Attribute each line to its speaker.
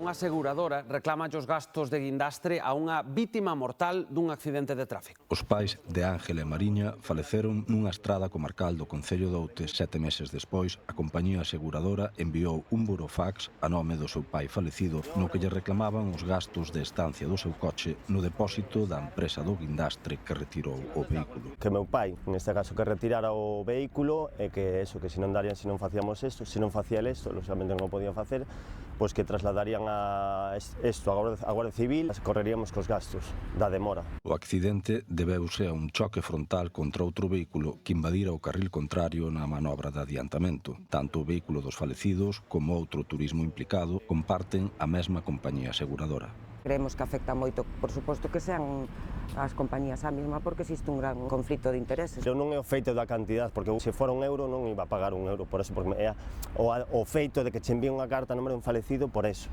Speaker 1: Unha aseguradora reclama os gastos de guindastre a unha vítima mortal dun accidente de tráfico.
Speaker 2: Os pais de Ángela e Mariña faleceron nunha estrada comarcal do concello de Oute. 7 meses despois, a compañía aseguradora enviou un burofax a nome do seu pai falecido no que lle reclamaban os gastos de estancia do seu coche no depósito da empresa do guindastre que retirou o vehículo.
Speaker 3: Que meu pai, neste caso, que retirara o vehículo e que eso, que se non darían se non facíamos isto, se non facía isto, lógicamente non o podían facer, pois que trasladarían a isto a Guardia Civil, correríamos cos gastos da demora.
Speaker 2: O accidente debeuse a un choque frontal contra outro vehículo que invadira o carril contrario na manobra de adiantamento. Tanto o vehículo dos falecidos como outro turismo implicado comparten a mesma compañía aseguradora.
Speaker 4: Creemos que afecta moito, por suposto, que sean as compañías a mesma, porque existe un gran conflito de intereses.
Speaker 3: Eu non é o feito da cantidad, porque se fora un euro non iba a pagar un euro, por eso, porque é o feito de que che envíe unha carta a número de un falecido, por eso.